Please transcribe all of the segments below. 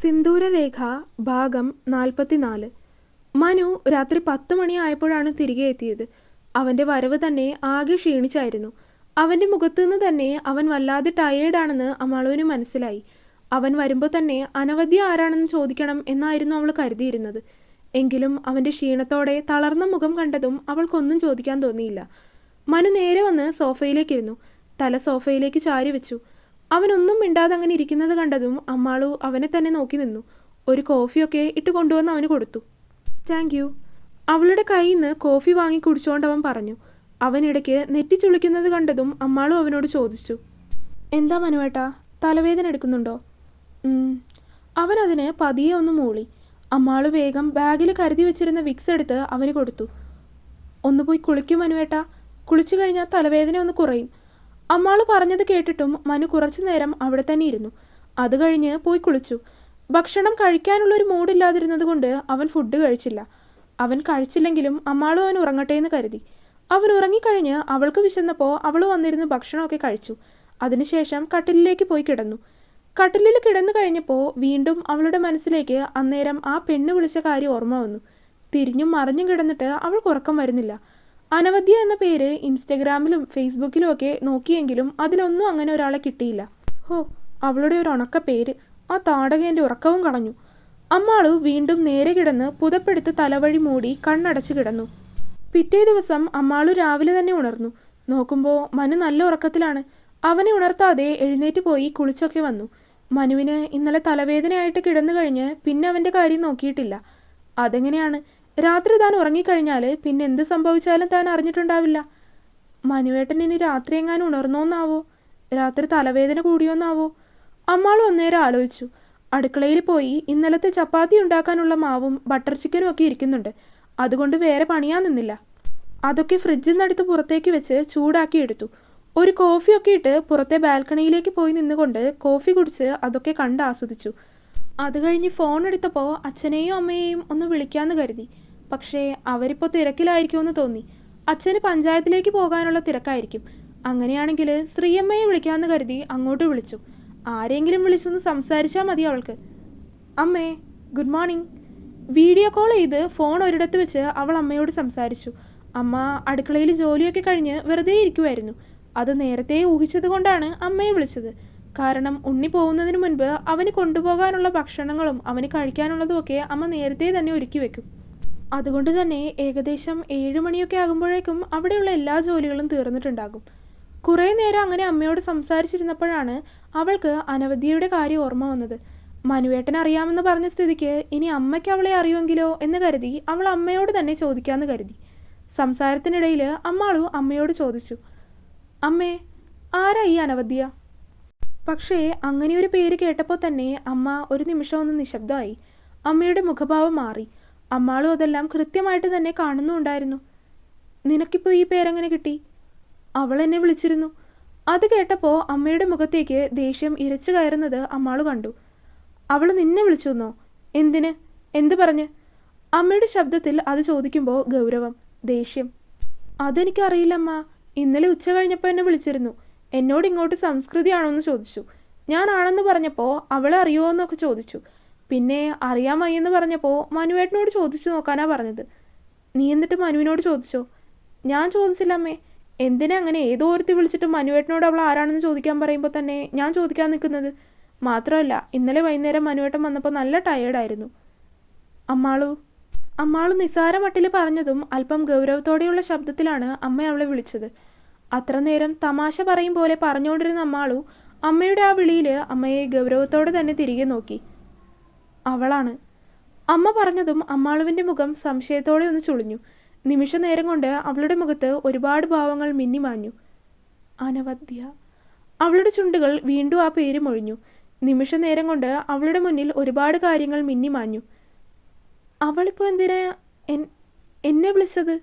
സിന്ദൂരരേഖ ഭാഗം 44. മനു രാത്രി 10 മണിയായപ്പോഴാണ് തിരികെ എത്തിയത്. അവൻ്റെ വരവ് തന്നെ ആകെ ക്ഷീണിച്ചായിരുന്നു. അവൻ്റെ മുഖത്തുനിന്ന് തന്നെ അവൻ വല്ലാതെ ടയേർഡാണെന്ന് അമ്മാളുവിന് മനസ്സിലായി. അവൻ വരുമ്പോൾ തന്നെ അനവദ്യ ആരാണെന്ന് ചോദിക്കണം എന്നായിരുന്നു അവൾ കരുതിയിരുന്നത്. എങ്കിലും അവൻ്റെ ക്ഷീണത്തോടെ തളർന്ന മുഖം കണ്ടതും അവൾക്കൊന്നും ചോദിക്കാൻ തോന്നിയില്ല. മനു നേരെ വന്ന് സോഫയിലേക്കിരുന്നു. തല സോഫയിലേക്ക് ചാരി വെച്ചു. അവനൊന്നും മിണ്ടാതെ അങ്ങനെ ഇരിക്കുന്നത് കണ്ടതും അമ്മാളു അവനെ തന്നെ നോക്കി നിന്നു. ഒരു കോഫിയൊക്കെ ഇട്ട് കൊണ്ടുവന്ന് അവന് കൊടുത്തു. Thank you. അവളുടെ കയ്യിൽ നിന്ന് കോഫി വാങ്ങി കുടിച്ചുകൊണ്ട് അവൻ പറഞ്ഞു. അവനിടയ്ക്ക് നെറ്റിച്ചുളിക്കുന്നത് കണ്ടതും അമ്മാളു അവനോട് ചോദിച്ചു, എന്താ മനുവേട്ടാ, തലവേദന എടുക്കുന്നുണ്ടോ? അവനതിന് പതിയെ ഒന്ന് മൂളി. അമ്മാളു വേഗം ബാഗിൽ കരുതി വെച്ചിരുന്ന വിക്സ് എടുത്ത് അവന് കൊടുത്തു. ഒന്ന് പോയി കുളിക്കും മനുവേട്ടാ, കുളിച്ചു കഴിഞ്ഞാൽ തലവേദന ഒന്ന് കുറയും. അമ്മാളു പറഞ്ഞത് കേട്ടിട്ടും മനു കുറച്ചു നേരം അവിടെ തന്നെ ഇരുന്നു. അത് കഴിഞ്ഞ് പോയി കുളിച്ചു. ഭക്ഷണം കഴിക്കാനുള്ളൊരു മൂഡില്ലാതിരുന്നത് കൊണ്ട് അവൻ ഫുഡ് കഴിച്ചില്ല. അവൻ കഴിച്ചില്ലെങ്കിലും അമ്മാളു അവൻ ഉറങ്ങട്ടെ എന്ന് കരുതി. അവൻ ഉറങ്ങിക്കഴിഞ്ഞ് അവൾക്ക് വിശന്നപ്പോൾ അവൾ വന്നിരുന്ന് ഭക്ഷണമൊക്കെ കഴിച്ചു. അതിനുശേഷം കട്ടിലിലേക്ക് പോയി കിടന്നു. കട്ടിലിൽ കിടന്നു കഴിഞ്ഞപ്പോൾ വീണ്ടും അവളുടെ മനസ്സിലേക്ക് അന്നേരം ആ പെണ്ണ് വിളിച്ച കാര്യം ഓർമ്മ വന്നു. തിരിഞ്ഞും മറിഞ്ഞും കിടന്നിട്ട് അവൾക്ക് ഉറക്കം വരുന്നില്ല. അനവദ്യ എന്ന പേര് ഇൻസ്റ്റഗ്രാമിലും ഫേസ്ബുക്കിലും ഒക്കെ നോക്കിയെങ്കിലും അതിലൊന്നും അങ്ങനെ ഒരാളെ കിട്ടിയില്ല. ഹോ, അവളുടെ ഒരു ഉണക്ക പേര്! ആ താടകേൻ്റെ ഉറക്കവും കളഞ്ഞു. അമ്മാളു വീണ്ടും നേരെ കിടന്ന് പുതപ്പെടുത്ത് തലവഴി മൂടി കണ്ണടച്ച് കിടന്നു. പിറ്റേ ദിവസം അമ്മാളു രാവിലെ തന്നെ ഉണർന്നു. നോക്കുമ്പോൾ മനു നല്ല ഉറക്കത്തിലാണ്. അവനെ ഉണർത്താതെ എഴുന്നേറ്റ് പോയി കുളിച്ചൊക്കെ വന്നു. മനുവിന് ഇന്നലെ തലവേദനയായിട്ട് കിടന്നു കഴിഞ്ഞ് പിന്നെ അവൻ്റെ കാര്യം നോക്കിയിട്ടില്ല. അതെങ്ങനെയാണ്? രാത്രി താൻ ഉറങ്ങിക്കഴിഞ്ഞാൽ പിന്നെ എന്ത് സംഭവിച്ചാലും താൻ അറിഞ്ഞിട്ടുണ്ടാവില്ല. മനുവേട്ടൻ ഇനി രാത്രി എങ്ങാനും ഉണർന്നോന്നാവോ? രാത്രി തലവേദന കൂടിയോന്നാവോ? അമ്മാളും അന്നേരം ആലോചിച്ചു. അടുക്കളയിൽ പോയി ഇന്നലത്തെ ചപ്പാത്തി ഉണ്ടാക്കാനുള്ള മാവും ബട്ടർ ചിക്കനും ഒക്കെ ഇരിക്കുന്നുണ്ട്. അതുകൊണ്ട് വേറെ പണിയാൻ നിന്നില്ല. അതൊക്കെ ഫ്രിഡ്ജിൽ നിന്നെടുത്ത് പുറത്തേക്ക് വെച്ച് ചൂടാക്കി എടുത്തു. ഒരു കോഫിയൊക്കെ ഇട്ട് പുറത്തെ ബാൽക്കണിയിലേക്ക് പോയി നിന്നുകൊണ്ട് കോഫി കുടിച്ച് അതൊക്കെ കണ്ട് ആസ്വദിച്ചു. അത് കഴിഞ്ഞ് ഫോൺ എടുത്തപ്പോൾ അച്ഛനെയും അമ്മയെയും ഒന്ന് വിളിക്കാമെന്ന് കരുതി. പക്ഷേ അവരിപ്പോൾ തിരക്കിലായിരിക്കുമെന്ന് തോന്നി. അച്ഛന് പഞ്ചായത്തിലേക്ക് പോകാനുള്ള തിരക്കായിരിക്കും. അങ്ങനെയാണെങ്കിൽ ശ്രീയമ്മയെ വിളിക്കാമെന്ന് കരുതി അങ്ങോട്ട് വിളിച്ചു. ആരെങ്കിലും വിളിച്ചൊന്ന് സംസാരിച്ചാൽ മതി അവൾക്ക്. അമ്മേ, ഗുഡ് മോർണിംഗ്. വീഡിയോ കോൾ ചെയ്ത് ഫോൺ ഒരിടത്ത് വെച്ച് അവൾ അമ്മയോട് സംസാരിച്ചു. അമ്മ അടുക്കളയിൽ ജോലിയൊക്കെ കഴിഞ്ഞ് വെറുതെ ഇരിക്കുമായിരുന്നു. അത് നേരത്തെ ഊഹിച്ചത് കൊണ്ടാണ് അമ്മയെ വിളിച്ചത്. കാരണം ഉണ്ണി പോകുന്നതിന് മുൻപ് അവന് കൊണ്ടുപോകാനുള്ള ഭക്ഷണങ്ങളും അവന് കഴിക്കാനുള്ളതുമൊക്കെ അമ്മ നേരത്തെ തന്നെ ഒരുക്കി വെക്കും. അതുകൊണ്ട് തന്നെ ഏകദേശം 7 മണിയൊക്കെ ആകുമ്പോഴേക്കും അവിടെയുള്ള എല്ലാ ജോലികളും തീർന്നിട്ടുണ്ടാകും. കുറേ നേരം അങ്ങനെ അമ്മയോട് സംസാരിച്ചിരുന്നപ്പോഴാണ് അവൾക്ക് അനവദ്യയുടെ കാര്യം ഓർമ്മ വന്നത്. മനുവേട്ടൻ അറിയാമെന്ന് പറഞ്ഞ സ്ഥിതിക്ക് ഇനി അമ്മയ്ക്ക് അവളെ അറിയുമെങ്കിലോ എന്ന് കരുതി അവൾ അമ്മയോട് തന്നെ ചോദിക്കാമെന്ന് കരുതി. സംസാരത്തിനിടയിൽ അമ്മാളു അമ്മയോട് ചോദിച്ചു, അമ്മേ, ആരാ ഈ അനവദ്യ? പക്ഷേ അങ്ങനെയൊരു പേര് കേട്ടപ്പോൾ തന്നെ അമ്മ ഒരു നിമിഷം ഒന്ന് നിശബ്ദമായി. അമ്മയുടെ മുഖഭാവം മാറി. അമ്മാളും അതെല്ലാം കൃത്യമായിട്ട് തന്നെ കാണുന്നുണ്ടായിരുന്നു. നിനക്കിപ്പോൾ ഈ പേരെങ്ങനെ കിട്ടി? അവൾ എന്നെ വിളിച്ചിരുന്നു. അത് കേട്ടപ്പോൾ അമ്മയുടെ മുഖത്തേക്ക് ദേഷ്യം ഇരച്ചു കയറുന്നത് അമ്മാളു കണ്ടു. അവൾ നിന്നെ വിളിച്ചെന്നോ? എന്തിന്? എന്ത് പറഞ്ഞ്? അമ്മയുടെ ശബ്ദത്തിൽ അത് ചോദിക്കുമ്പോൾ ഗൗരവം, ദേഷ്യം. അതെനിക്കറിയില്ലമ്മ. ഇന്നലെ ഉച്ച കഴിഞ്ഞപ്പോൾ എന്നെ വിളിച്ചിരുന്നു. എന്നോട് ഇങ്ങോട്ട് സംസ്കൃതിയാണോ എന്ന് ചോദിച്ചു. ഞാനാണെന്ന് പറഞ്ഞപ്പോൾ അവളെ അറിയുമോ എന്നൊക്കെ ചോദിച്ചു. പിന്നെ അറിയാൻ വയ്യെന്ന് പറഞ്ഞപ്പോൾ മനുവേട്ടനോട് ചോദിച്ചു നോക്കാനാ പറഞ്ഞത്. നീ എന്നിട്ട് മനുവിനോട് ചോദിച്ചോ? ഞാൻ ചോദിച്ചില്ല അമ്മേ. എന്തിനാ അങ്ങനെ ഏതോ ഒരുത്തി വിളിച്ചിട്ട് മനുവേട്ടനോട് അവൾ ആരാണെന്ന് ചോദിക്കാൻ പറയുമ്പോൾ തന്നെ ഞാൻ ചോദിക്കാൻ നിൽക്കുന്നത്? മാത്രമല്ല ഇന്നലെ വൈകുന്നേരം മനുവേട്ടൻ വന്നപ്പോൾ നല്ല ടയേർഡായിരുന്നു. അമ്മാളു നിസ്സാര മട്ടിൽ പറഞ്ഞതും അല്പം ഗൗരവത്തോടെയുള്ള ശബ്ദത്തിലാണ് അമ്മ അവളെ വിളിച്ചത്. അത്ര നേരം തമാശ പറയും പോലെ പറഞ്ഞുകൊണ്ടിരുന്ന അമ്മാളു അമ്മയുടെ ആ വിളിയിൽ അമ്മയെ ഗൗരവത്തോടെ തന്നെ തിരികെ നോക്കി. അവളാണ്. അമ്മ പറഞ്ഞതും അമ്മാളുവിൻ്റെ മുഖം സംശയത്തോടെ ഒന്ന് ചുളിഞ്ഞു. നിമിഷ നേരം കൊണ്ട് അവളുടെ മുഖത്ത് ഒരുപാട് ഭാവങ്ങൾ മിന്നിമാഞ്ഞു. അനവദ്യ. അവളുടെ ചുണ്ടുകൾ വീണ്ടും ആ പേര് മൊഴിഞ്ഞു. നിമിഷ നേരം കൊണ്ട് അവളുടെ മുന്നിൽ ഒരുപാട് കാര്യങ്ങൾ മിന്നിമാഞ്ഞു. അവളിപ്പോൾ എന്തിനാ എന്നെ വിളിച്ചത്?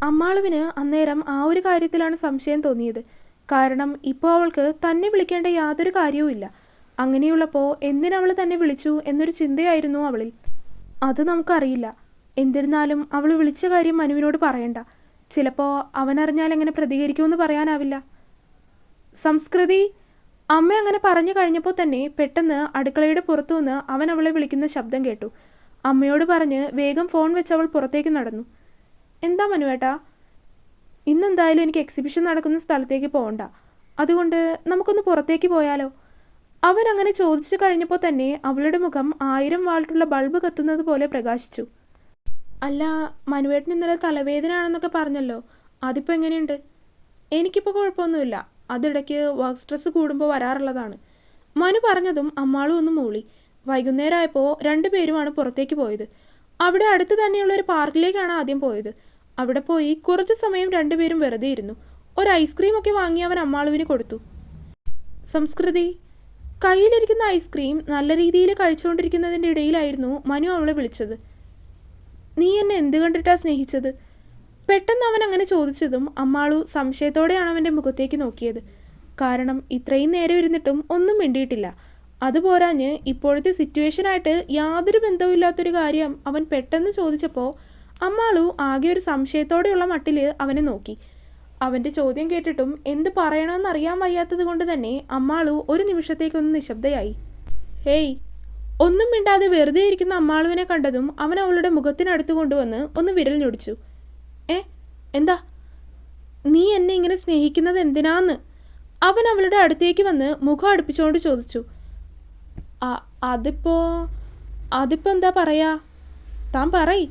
അമ്മാളുവിന് അന്നേരം ആ ഒരു കാര്യത്തിലാണ് സംശയം തോന്നിയത്. കാരണം ഇപ്പോൾ അവൾക്ക് തന്നെ വിളിക്കേണ്ട യാതൊരു കാര്യവുമില്ല. അങ്ങനെയുള്ളപ്പോൾ എന്തിനവൾ തന്നെ വിളിച്ചു എന്നൊരു ചിന്തയായിരുന്നു അവളിൽ. അത് നമുക്കറിയില്ല. എന്നിരുന്നാലും അവൾ വിളിച്ച കാര്യം മനുവിനോട് പറയണ്ട. ചിലപ്പോൾ അവനറിഞ്ഞാൽ എങ്ങനെ പ്രതികരിക്കുമെന്ന് പറയാനാവില്ല. സംസ്കൃതി. അമ്മ അങ്ങനെ പറഞ്ഞു കഴിഞ്ഞപ്പോൾ തന്നെ പെട്ടെന്ന് അടുക്കളയുടെ പുറത്തുനിന്ന് അവൻ അവളെ വിളിക്കുന്ന ശബ്ദം കേട്ടു. അമ്മയോട് പറഞ്ഞ് വേഗം ഫോൺ വെച്ച് അവൾ പുറത്തേക്ക് നടന്നു. എന്താ മനുവേട്ടാ? ഇന്നെന്തായാലും എനിക്ക് എക്സിബിഷൻ നടക്കുന്ന സ്ഥലത്തേക്ക് പോകണ്ട, അതുകൊണ്ട് നമുക്കൊന്ന് പുറത്തേക്ക് പോയാലോ? അവൻ അങ്ങനെ ചോദിച്ചു കഴിഞ്ഞപ്പോൾ തന്നെ അവളുടെ മുഖം 1000 വാൾട്ടുള്ള ബൾബ് കത്തുന്നത് പോലെ പ്രകാശിച്ചു. അല്ല, മനുവേട്ടൻ ഇന്നലെ തലവേദന ആണെന്നൊക്കെ പറഞ്ഞല്ലോ, അതിപ്പോൾ എങ്ങനെയുണ്ട്? എനിക്കിപ്പോൾ കുഴപ്പമൊന്നുമില്ല, അതിടയ്ക്ക് വർക്ക് സ്ട്രെസ് കൂടുമ്പോൾ വരാറുള്ളതാണ്. മനു പറഞ്ഞതും അമ്മാളും ഒന്ന് മൂളി. വൈകുന്നേരമായപ്പോൾ രണ്ടുപേരുമാണ് പുറത്തേക്ക് പോയത്. അവിടെ അടുത്ത് തന്നെയുള്ള ഒരു പാർക്കിലേക്കാണ് ആദ്യം പോയത്. അവിടെ പോയി കുറച്ച് സമയം രണ്ടുപേരും വെറുതെ ഇരുന്നു. ഒരു ഐസ്ക്രീമൊക്കെ വാങ്ങി അവൻ അമ്മാളുവിന് കൊടുത്തു. സംസ്കൃതി കയ്യിലിരിക്കുന്ന ഐസ്ക്രീം നല്ല രീതിയിൽ കഴിച്ചുകൊണ്ടിരിക്കുന്നതിൻ്റെ ഇടയിലായിരുന്നു മനു അവളെ വിളിച്ചത്. നീ എന്നെ എന്ത് കണ്ടിട്ടാ സ്നേഹിച്ചത്? പെട്ടെന്ന് അവൻ അങ്ങനെ ചോദിച്ചതും അമ്മാളു സംശയത്തോടെയാണ് അവൻ്റെ മുഖത്തേക്ക് നോക്കിയത്. കാരണം ഇത്രയും നേരം ഇരുന്നിട്ടും ഒന്നും മിണ്ടിയിട്ടില്ല. അതുപോരാഞ്ഞ് ഇപ്പോഴത്തെ സിറ്റുവേഷനായിട്ട് യാതൊരു ബന്ധവുമില്ലാത്തൊരു കാര്യം അവൻ പെട്ടെന്ന് ചോദിച്ചപ്പോൾ അമ്മാളു ആകെ ഒരു സംശയത്തോടെയുള്ള മട്ടിൽ അവനെ നോക്കി. അവൻ്റെ ചോദ്യം കേട്ടിട്ടും എന്ത് പറയണമെന്ന് അറിയാൻ വയ്യാത്തത് കൊണ്ട് തന്നെ അമ്മാളു ഒരു നിമിഷത്തേക്കൊന്ന് നിശബ്ദയായി. ഹേയ്! ഒന്നും മിണ്ടാതെ വെറുതെ ഇരിക്കുന്ന അമ്മാളുവിനെ കണ്ടതും അവൻ അവളുടെ മുഖത്തിനടുത്ത് കൊണ്ടുവന്ന് ഒന്ന് വിരൽ ഞൊടിച്ചു. എന്താ? നീ എന്നെ ഇങ്ങനെ സ്നേഹിക്കുന്നത് എന്തിനാന്ന്? അവൻ അവളുടെ അടുത്തേക്ക് വന്ന് മുഖം അടുപ്പിച്ചുകൊണ്ട് ചോദിച്ചു. അതിപ്പോ എന്താ പറയാ? താൻ പറയ്.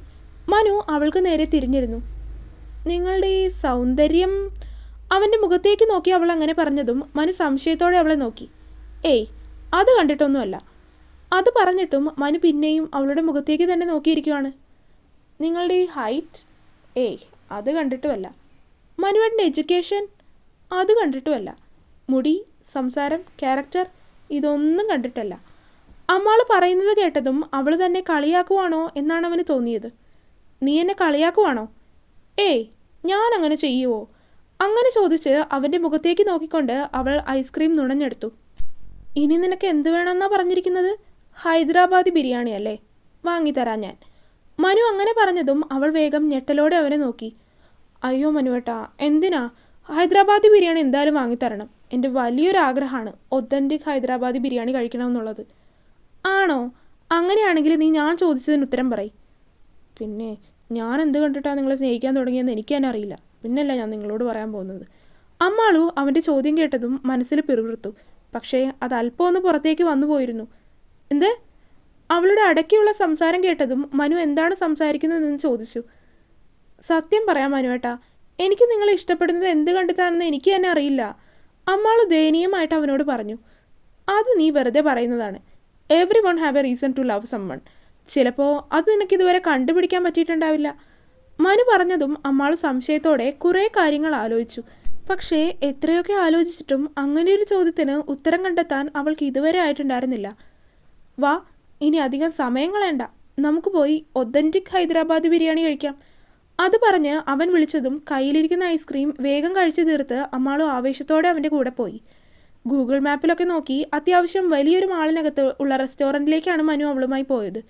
മനു അവൾക്ക് നേരെ തിരിഞ്ഞിരുന്നു. നിങ്ങളുടെ ഈ സൗന്ദര്യം. അവൻ്റെ മുഖത്തേക്ക് നോക്കി അവൾ അങ്ങനെ പറഞ്ഞതും മനു സംശയത്തോടെ അവളെ നോക്കി. ഏയ്, അത് കണ്ടിട്ടൊന്നുമല്ല. അത് പറഞ്ഞിട്ടും മനു പിന്നെയും അവളുടെ മുഖത്തേക്ക് തന്നെ നോക്കിയിരിക്കുവാണ്. നിങ്ങളുടെ ഈ ഹൈറ്റ്. ഏയ്, അത് കണ്ടിട്ടുമല്ല. മനുവേട്ടൻ്റെ എഡ്യൂക്കേഷൻ. അത് കണ്ടിട്ടുമല്ല. മുടി, സംസാരം, ക്യാരക്ടർ, ഇതൊന്നും കണ്ടിട്ടല്ല. അമ്മാൾ പറയുന്നത് കേട്ടതും അവൾ തന്നെ കളിയാക്കുവാണോ എന്നാണ് അവന് തോന്നിയത്. നീ എന്നെ കളിയാക്കുവാണോ? ഏയ്, ഞാൻ അങ്ങനെ ചെയ്യുവോ? അങ്ങനെ ചോദിച്ച് അവൻ്റെ മുഖത്തേക്ക് നോക്കിക്കൊണ്ട് അവൾ ഐസ്ക്രീം നുണഞ്ഞെടുത്തു. ഇനി നിനക്ക് എന്ത് വേണമെന്നാ പറഞ്ഞിരിക്കുന്നത്? ഹൈദരാബാദി ബിരിയാണി അല്ലേ? വാങ്ങിത്തരാം ഞാൻ. മനു അങ്ങനെ പറഞ്ഞതും അവൾ വേഗം ഞെട്ടലോടെ അവനെ നോക്കി. അയ്യോ മനുവേട്ടാ, എന്തിനാ? ഹൈദരാബാദി ബിരിയാണി എന്തായാലും വാങ്ങിത്തരണം. എൻ്റെ വലിയൊരു ആഗ്രഹമാണ് ഒത്തൻറ്റിക് ഹൈദരാബാദി ബിരിയാണി കഴിക്കണമെന്നുള്ളത്. ആണോ? അങ്ങനെയാണെങ്കിൽ നീ ഞാൻ ചോദിച്ചതിന് ഉത്തരം പറയ്. പിന്നെ ഞാൻ എന്ത് കണ്ടിട്ടാണ് നിങ്ങളെ സ്നേഹിക്കാൻ തുടങ്ങിയെന്ന് എനിക്ക് തന്നെ അറിയില്ല. പിന്നല്ല ഞാൻ നിങ്ങളോട് പറയാൻ പോകുന്നത്. അമ്മാളു അവൻ്റെ ചോദ്യം കേട്ടതും മനസ്സിൽ പിറുപിറുത്തു. പക്ഷേ അത് അല്പം ഒന്ന് പുറത്തേക്ക് വന്നു പോയിരുന്നു. എന്ത്? അവളുടെ അടക്കിയുള്ള സംസാരം കേട്ടതും മനു എന്താണ് സംസാരിക്കുന്നതെന്ന് ചോദിച്ചു. സത്യം പറയാം മനുവേട്ടാ, എനിക്ക് നിങ്ങളെ ഇഷ്ടപ്പെടുന്നത് എന്ത് കണ്ടിട്ടാണെന്ന് എനിക്ക് തന്നെ അറിയില്ല. അമ്മാളു ദയനീയമായിട്ട് അവനോട് പറഞ്ഞു. അത് നീ വെറുതെ പറയുന്നതാണ്. Every one have a reason to love someone. ചിലപ്പോൾ അത് നിനക്കിതുവരെ കണ്ടുപിടിക്കാൻ പറ്റിയിട്ടുണ്ടാവില്ല. മനു പറഞ്ഞതും അമ്മാളു സംശയത്തോടെ കുറേ കാര്യങ്ങൾ ആലോചിച്ചു. പക്ഷേ എത്രയൊക്കെ ആലോചിച്ചിട്ടും അങ്ങനെയൊരു ചോദ്യത്തിന് ഉത്തരം കണ്ടെത്താൻ അവൾക്ക് ഇതുവരെ ആയിട്ടുണ്ടായിരുന്നില്ല. വാ, ഇനി അധികം സമയം കളയണ്ട, നമുക്ക് പോയി ഒത്തൻറ്റിക് ഹൈദരാബാദി ബിരിയാണി കഴിക്കാം. അത് പറഞ്ഞ് അവൻ വിളിച്ചതും കയ്യിലിരിക്കുന്ന ഐസ്ക്രീം വേഗം കഴിച്ചു തീർത്ത് അമ്മാളു ആവേശത്തോടെ അവൻ്റെ കൂടെ പോയി. ഗൂഗിൾ മാപ്പിലൊക്കെ നോക്കി അത്യാവശ്യം വലിയൊരു മാളിനകത്ത് ഉള്ള റെസ്റ്റോറൻറ്റിലേക്കാണ് മനു അവളുമായി പോയത്.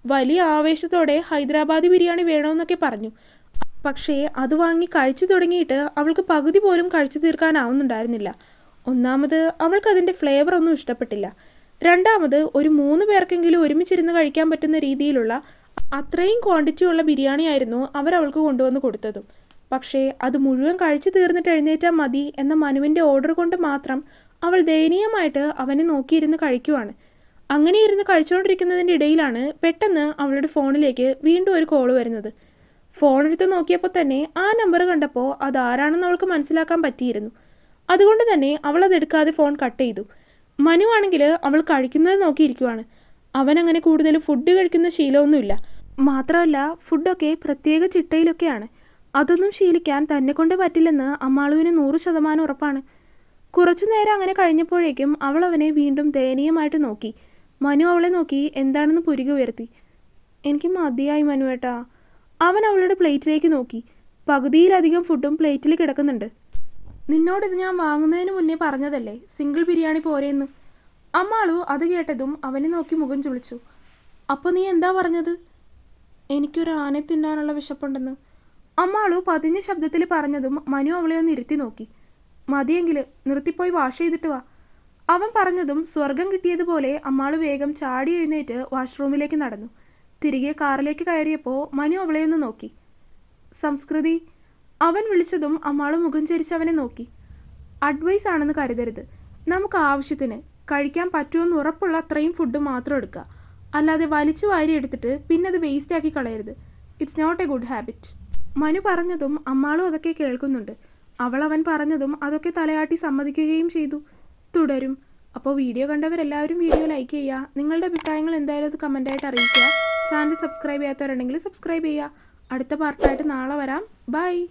വലിയ ആവേശത്തോടെ ഹൈദരാബാദി ബിരിയാണി വേണമെന്നൊക്കെ പറഞ്ഞു. പക്ഷേ അത് വാങ്ങി കഴിച്ചു തുടങ്ങിയിട്ട് അവൾക്ക് പകുതി പോലും കഴിച്ചു തീർക്കാനാവുന്നുണ്ടായിരുന്നില്ല. ഒന്നാമത് അവൾക്കതിൻ്റെ ഫ്ലേവർ ഒന്നും ഇഷ്ടപ്പെട്ടില്ല. രണ്ടാമത് ഒരു 3 പേർക്കെങ്കിലും ഒരുമിച്ചിരുന്ന് കഴിക്കാൻ പറ്റുന്ന രീതിയിലുള്ള അത്രയും ക്വാണ്ടിറ്റിയുള്ള ബിരിയാണിയായിരുന്നു അവൾക്ക് കൊണ്ടുവന്ന് കൊടുത്തതും. പക്ഷേ അത് മുഴുവൻ കഴിച്ചു തീർന്നിട്ട് എഴുന്നേറ്റാൽ മതി എന്ന മനുവിൻ്റെ ഓർഡർ കൊണ്ട് മാത്രം അവൾ ദയനീയമായിട്ട് അവനെ നോക്കിയിരുന്ന് കഴിക്കുവാണ്. അങ്ങനെ ഇരുന്ന് കഴിച്ചുകൊണ്ടിരിക്കുന്നതിൻ്റെ ഇടയിലാണ് പെട്ടെന്ന് അവളുടെ ഫോണിലേക്ക് വീണ്ടും ഒരു കോൾ വരുന്നത്. ഫോണെടുത്ത് നോക്കിയപ്പോൾ തന്നെ ആ നമ്പർ കണ്ടപ്പോൾ അതാരാണെന്ന് അവൾക്ക് മനസ്സിലാക്കാൻ പറ്റിയിരുന്നു. അതുകൊണ്ട് തന്നെ അവൾ അതെടുക്കാതെ ഫോൺ കട്ട് ചെയ്തു. മനു ആണെങ്കിൽ അവൾ കഴിക്കുന്നത് നോക്കിയിരിക്കുവാണ്. അവനങ്ങനെ കൂടുതൽ ഫുഡ് കഴിക്കുന്ന ശീലമൊന്നുമില്ല. മാത്രമല്ല ഫുഡൊക്കെ പ്രത്യേക ചിട്ടയിലൊക്കെയാണ്. അതൊന്നും ശീലിക്കാൻ തന്നെ കൊണ്ട് പറ്റില്ലെന്ന് അമ്മാളുവിന് 100% ഉറപ്പാണ്. കുറച്ചു നേരം അങ്ങനെ കഴിഞ്ഞപ്പോഴേക്കും അവൾ അവനെ വീണ്ടും ദയനീയമായിട്ട് നോക്കി. മനു അവളെ നോക്കി എന്താണെന്ന് പുരികെ ഉയർത്തി. എനിക്ക് മതിയായി മനുവേട്ടാ. അവൻ അവളുടെ പ്ലേറ്റിലേക്ക് നോക്കി. പകുതിയിലധികം ഫുഡും പ്ലേറ്റിൽ കിടക്കുന്നുണ്ട്. നിന്നോടിത് ഞാൻ വാങ്ങുന്നതിന് മുന്നേ പറഞ്ഞതല്ലേ സിംഗിൾ ബിരിയാണി പോരെയെന്ന്. അമ്മാളു അത് കേട്ടതും അവനെ നോക്കി മുഖം ചുളിച്ചു. അപ്പോൾ നീ എന്താ പറഞ്ഞത്? എനിക്കൊരു ആനെ തിന്നാനുള്ള വിശപ്പുണ്ടെന്ന്. അമ്മാളു പതിഞ്ഞ ശബ്ദത്തിൽ പറഞ്ഞതും മനു അവളെ ഒന്ന് ഇരുത്തി നോക്കി. മതിയെങ്കിൽ നിർത്തിപ്പോയി വാഷ് ചെയ്തിട്ട് വാ. അവൻ പറഞ്ഞതും സ്വർഗം കിട്ടിയതുപോലെ അമ്മാള് വേഗം ചാടി എഴുന്നേറ്റ് വാഷ്റൂമിലേക്ക് നടന്നു. തിരികെ കാറിലേക്ക് കയറിയപ്പോൾ മനു അവളെയൊന്ന് നോക്കി. സംസ്കൃതി, അവൻ വിളിച്ചതും അമ്മാള് മുഖം ചരിച്ച് അവനെ നോക്കി. അഡ്വൈസ് ആണെന്ന് കരുതരുത്. നമുക്ക് ആവശ്യത്തിന് കഴിക്കാൻ പറ്റുമെന്ന് ഉറപ്പുള്ള അത്രയും ഫുഡ് മാത്രം എടുക്കുക. അല്ലാതെ വലിച്ചു വാരി എടുത്തിട്ട് പിന്നെ അത് വേസ്റ്റ് ആക്കി കളയരുത്. It's not a good habit. Manu പറഞ്ഞതും അമ്മാളും അതൊക്കെ കേൾക്കുന്നുണ്ട്. അവൻ പറഞ്ഞതും അതൊക്കെ തലയാട്ടി സമ്മതിക്കുകയും ചെയ്തു. തുടരും. അപ്പോൾ വീഡിയോ കണ്ടവരെല്ലാവരും വീഡിയോ ലൈക്ക് ചെയ്യുക. നിങ്ങളുടെ അഭിപ്രായങ്ങൾ എന്തായാലും അത് കമൻ്റായിട്ട് അറിയിക്കുക. ചാനൽ സബ്സ്ക്രൈബ് ചെയ്യാത്തവരുണ്ടെങ്കിൽ സബ്സ്ക്രൈബ് ചെയ്യുക. അടുത്ത പാർട്ടായിട്ട് നാളെ വരാം. ബൈ.